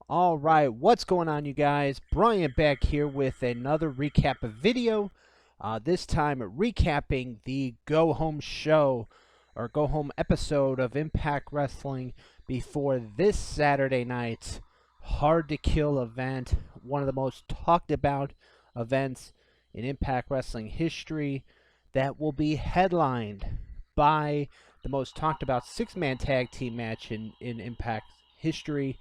All right, what's going on, you guys? Brian back here with another recap video. This time, recapping the Go Home show or Go Home episode of Impact Wrestling before this Saturday night's Hard to Kill event, one of the most talked about events in Impact Wrestling history, that will be headlined by the most talked about six-man tag team match in Impact history,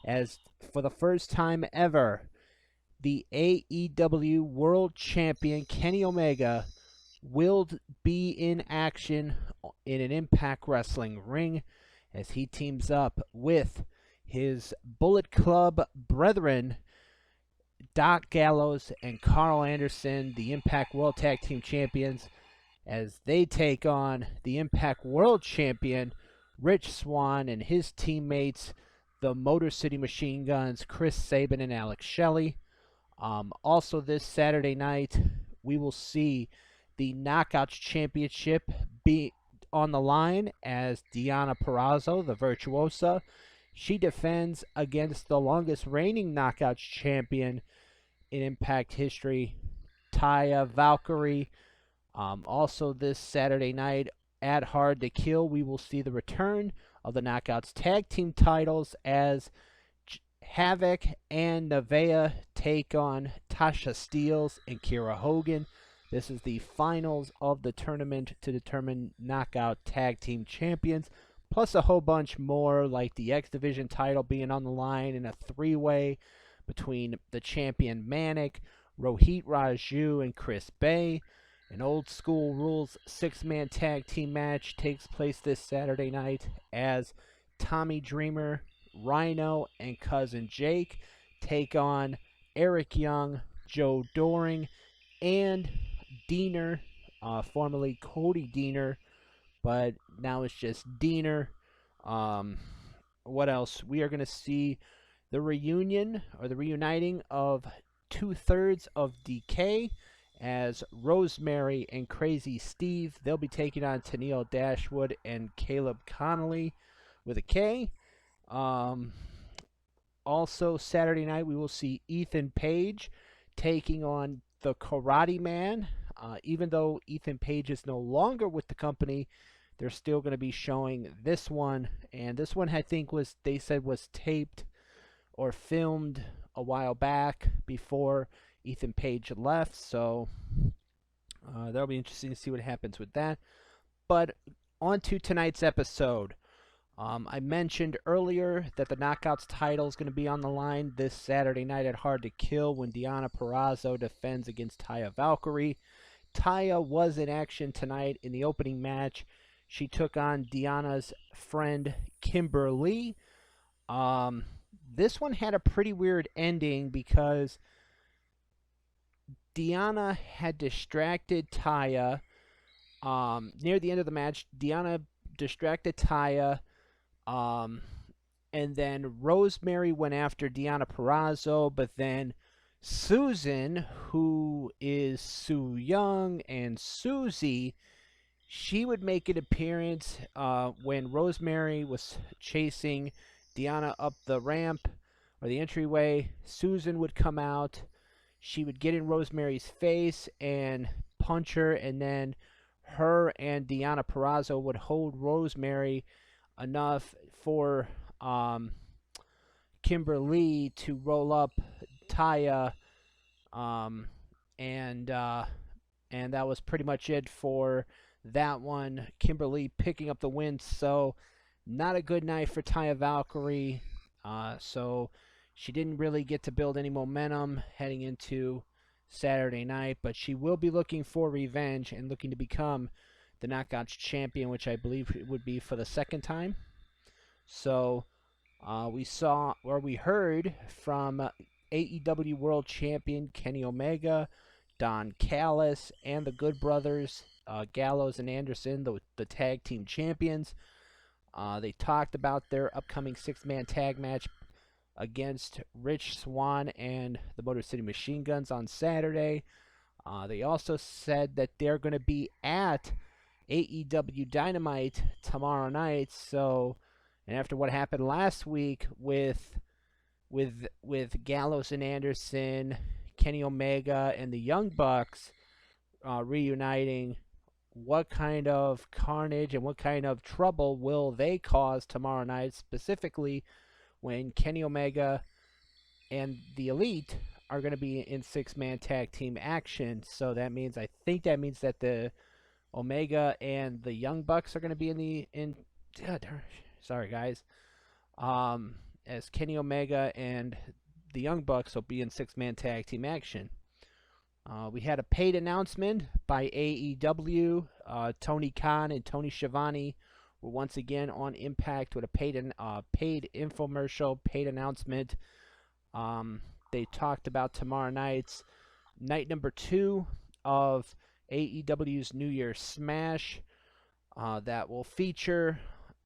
as for the first time ever, the AEW World Champion Kenny Omega will be in action in an Impact Wrestling ring as he teams up with his Bullet Club brethren, Doc Gallows and Carl Anderson, the Impact World Tag Team Champions, as they take on the Impact World Champion, Rich Swann, and his teammates, the Motor City Machine Guns, Chris Sabin and Alex Shelley. Also, this Saturday night, we will see the Knockouts Championship be on the line as Deonna Purrazzo, the Virtuosa. She defends against the longest reigning Knockouts champion in Impact history, Taya Valkyrie. Also, this Saturday night at Hard to Kill, we will see the return of the Knockouts tag team titles as Havoc and Nevaeh take on Tasha Steelz and Kiera Hogan. This is the finals of the tournament to determine Knockout tag team champions, plus a whole bunch more, like the X Division title being on the line in a three-way between the champion Manik, Rohit Raju, and Chris Bay. An old school rules six-man tag team match takes place this Saturday night as Tommy Dreamer, Rhino, and Cousin Jake take on Eric Young, Joe Doring, and Deaner, formerly Cody Deaner, but now it's just Deaner. What else? We are going to see the reunion or the reuniting of two-thirds of DK as Rosemary and Crazy Steve. They'll be taking on Tennille Dashwood and Caleb Connolly with a K. Also, Saturday night, we will see Ethan Page taking on the Karate Man. Even though Ethan Page is no longer with the company, they're still going to be showing this one. And this one, I think, they said was taped or filmed a while back before Ethan Page left. So that'll be interesting to see what happens with that. But on to tonight's episode. I mentioned earlier that the Knockouts title is going to be on the line this Saturday night at Hard to Kill when Deonna Purrazzo defends against Taya Valkyrie. Taya was in action tonight in the opening match. She took on Deonna's friend Kimber Lee. This one had a pretty weird ending because Deonna had distracted Taya. Near the end of the match, Deonna distracted Taya. And then Rosemary went after Deonna Purrazzo, but then Susan, who is Su Yung and Susie, she would make an appearance when Rosemary was chasing Deonna up the ramp or the entryway. Susan would come out. She would get in Rosemary's face and punch her, and then her and Deonna Purrazzo would hold Rosemary enough for Kimber Lee to roll up Taya, and that was pretty much it for that one. Kimber Lee picking up the win, so not a good night for Taya Valkyrie. So she didn't really get to build any momentum heading into Saturday night, but she will be looking for revenge and looking to become the Knockouts champion, which I believe it would be for the second time. So we heard from AEW World Champion Kenny Omega, Don Callis, and the Good Brothers, Gallows and Anderson, the tag team champions. They talked about their upcoming six-man tag match against Rich Swann and the Motor City Machine Guns on Saturday. They also said that they're going to be at AEW Dynamite tomorrow night. So, and after what happened last week with with Gallows and Anderson, Kenny Omega, and the Young Bucks reuniting. What kind of carnage and what kind of trouble will they cause tomorrow night, specifically when Kenny Omega and the Elite are going to be in six-man tag team action? So that means, I think that means that the Omega and the Young Bucks are going to be sorry guys, as Kenny Omega and the Young Bucks will be in six-man tag team action. We had a paid announcement by AEW. Tony Khan and Tony Schiavone were once again on Impact with a paid infomercial, paid announcement. They talked about tomorrow night's night number 2 of AEW's New Year's Smash. That will feature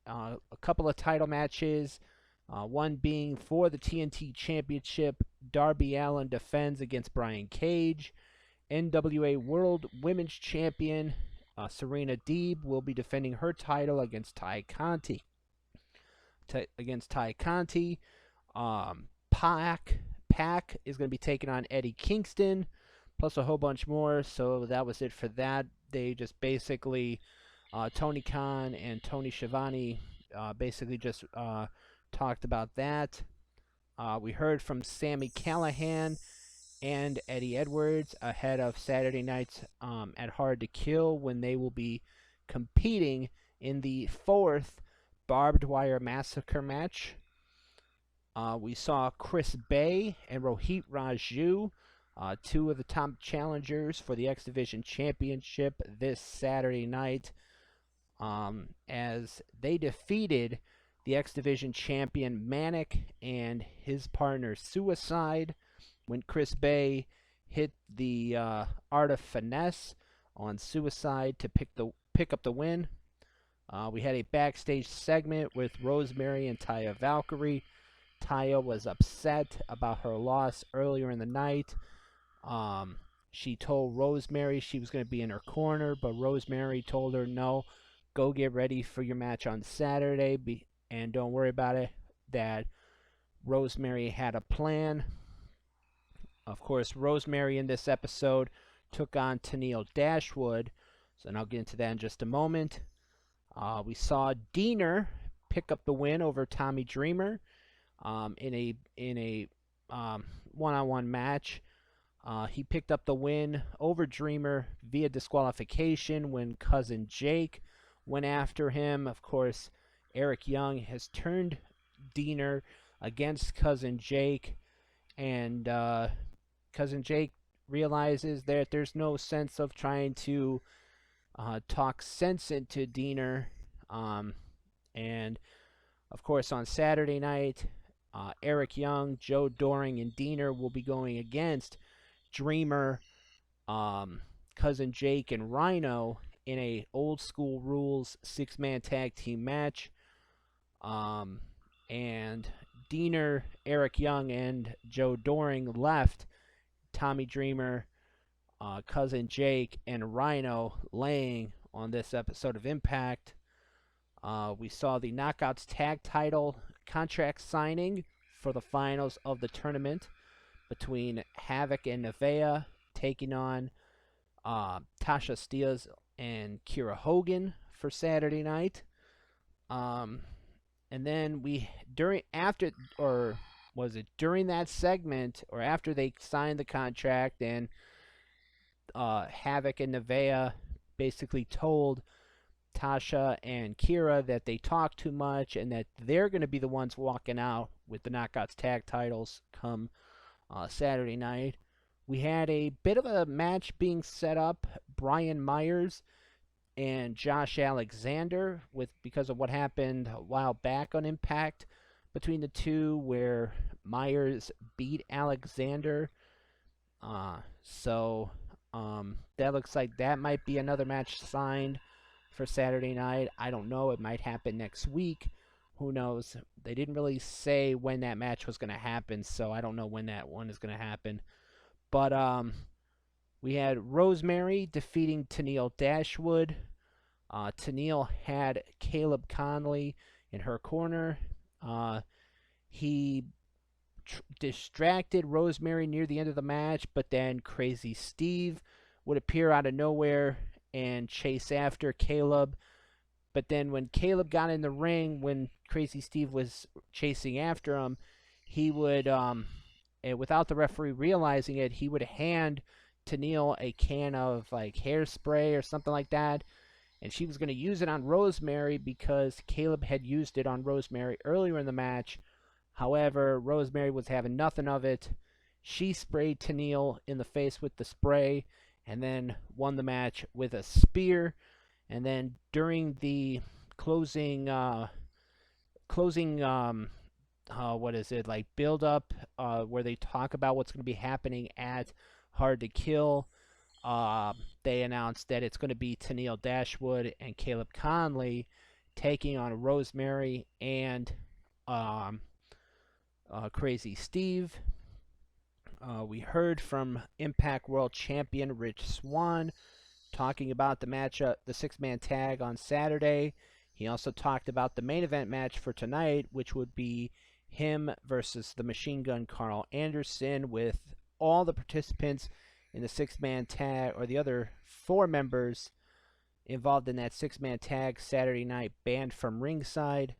a couple of title matches. One being for the TNT Championship. Darby Allin defends against Brian Cage. NWA World Women's Champion Serena Deeb will be defending her title against Ty Conti. Pac is going to be taking on Eddie Kingston, plus a whole bunch more. So that was it for that. They just basically, Tony Khan and Tony Schiavone basically just talked about that. We heard from Sami Callihan and Eddie Edwards ahead of Saturday night's at Hard to Kill, when they will be competing in the 4th Barbed Wire Massacre match. We saw Chris Bay and Rohit Raju, 2 of the top challengers for the X Division Championship this Saturday night, as they defeated the X Division champion Manic and his partner Suicide, when Chris Bay hit the Art of Finesse on Suicide to pick up the win. We had a backstage segment with Rosemary and Taya Valkyrie. Taya was upset about her loss earlier in the night. She told Rosemary she was going to be in her corner, but Rosemary told her, no, go get ready for your match on Saturday, and don't worry about it, that Rosemary had a plan. Of course, Rosemary in this episode took on Tennille Dashwood, and I'll get into that in just a moment. We saw Deaner pick up the win over Tommy Dreamer in a one-on-one match. He picked up the win over Dreamer via disqualification when Cousin Jake went after him. Of course, Eric Young has turned Deaner against Cousin Jake, and Cousin Jake realizes that there's no sense of trying to talk sense into Deaner. And of course, on Saturday night, Eric Young, Joe Doring, and Deaner will be going against Dreamer, Cousin Jake, and Rhino in a old school rules 6-man tag team match. And Deaner, Eric Young, and Joe Doring left Tommy Dreamer, Cousin Jake, and Rhino laying on this episode of Impact. We saw the Knockouts tag title contract signing for the finals of the tournament between Havoc and Nevaeh, taking on Tasha Steelz and Kiera Hogan for Saturday night. And then during that segment, or after they signed the contract, and Havoc and Nevaeh basically told Tasha and Kiera that they talk too much and that they're going to be the ones walking out with the Knockouts tag titles come Saturday night. We had a bit of a match being set up. Brian Myers and Josh Alexander, because of what happened a while back on Impact between the two, where Myers beat Alexander. So that looks like that might be another match signed for Saturday night. I don't know. It might happen next week. Who knows? They didn't really say when that match was going to happen, so I don't know when that one is going to happen. But we had Rosemary defeating Tennille Dashwood. Tennille had Caleb Conley in her corner. He distracted Rosemary near the end of the match, but then Crazy Steve would appear out of nowhere and chase after Caleb. But then when Caleb got in the ring, when Crazy Steve was chasing after him, he would, and without the referee realizing it, he would hand Tenille a can of like hairspray or something like that. And she was going to use it on Rosemary because Caleb had used it on Rosemary earlier in the match. However, Rosemary was having nothing of it. She sprayed Tenille in the face with the spray and then won the match with a spear. And then during the closing, build up, where they talk about what's going to be happening at Hard to Kill, they announced that it's going to be Tenille Dashwood and Caleb Conley taking on Rosemary and Crazy Steve. We heard from Impact World Champion Rich Swann talking about the matchup, the six-man tag on Saturday. He also talked about the main event match for tonight, which would be him versus the Machine Gun Carl Anderson, with all the participants in the six-man tag, or the other 4 members involved in that six-man tag Saturday night, banned from ringside.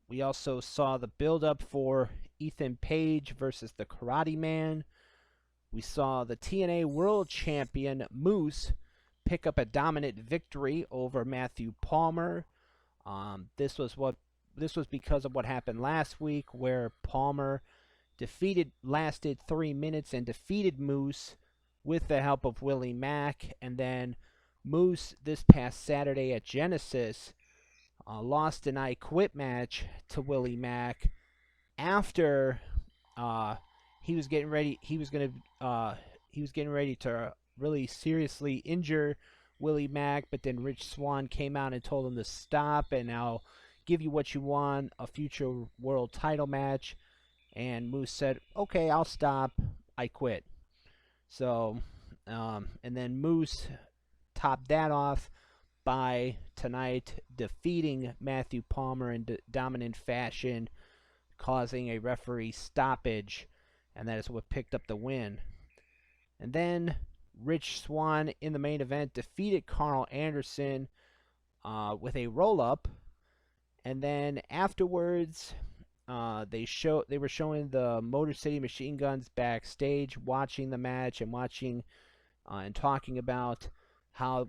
We also saw the build-up for Ethan Page versus the Karate Man. We saw the TNA World Champion Moose pick up a dominant victory over Matthew Palmer. This was because of what happened last week, where Palmer lasted 3 minutes and defeated Moose with the help of Willie Mack, and then Moose this past Saturday at Genesis lost an I Quit match to Willie Mack after he was getting ready to really seriously injure Willie Mack, but then Rich Swann came out and told him to stop and I'll give you what you want, a future world title match. And Moose said, okay, I'll stop, I quit. So, and then Moose topped that off by tonight defeating Matthew Palmer in dominant fashion, causing a referee stoppage, and that is what picked up the win. And then Rich Swann in the main event defeated Carl Anderson with a roll-up, and then afterwards they were showing the Motor City Machine Guns backstage, watching the match and watching and talking about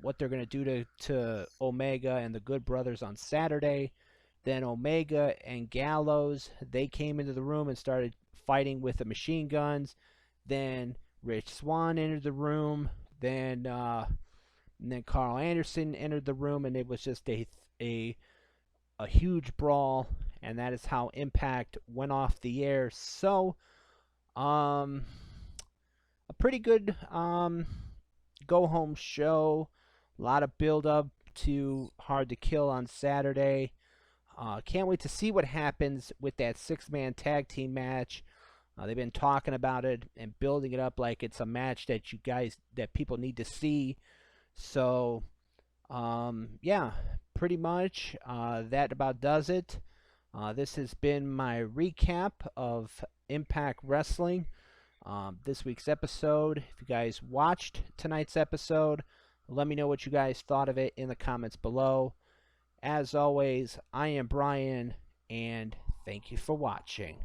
what they're going to do to Omega and the Good Brothers on Saturday. Then Omega and Gallows, they came into the room and started fighting with the Machine Guns. Then Rich Swann entered the room. Then Carl Anderson entered the room, and it was just a huge brawl. And that is how Impact went off the air. So, a pretty good go-home show. A lot of build-up to Hard to Kill on Saturday. Can't wait to see what happens with that six-man tag team match. They've been talking about it and building it up like it's a match that people need to see. So, yeah, pretty much that about does it. This has been my recap of Impact Wrestling. This week's episode. If you guys watched tonight's episode, let me know what you guys thought of it in the comments below. As always, I am Brian, and thank you for watching.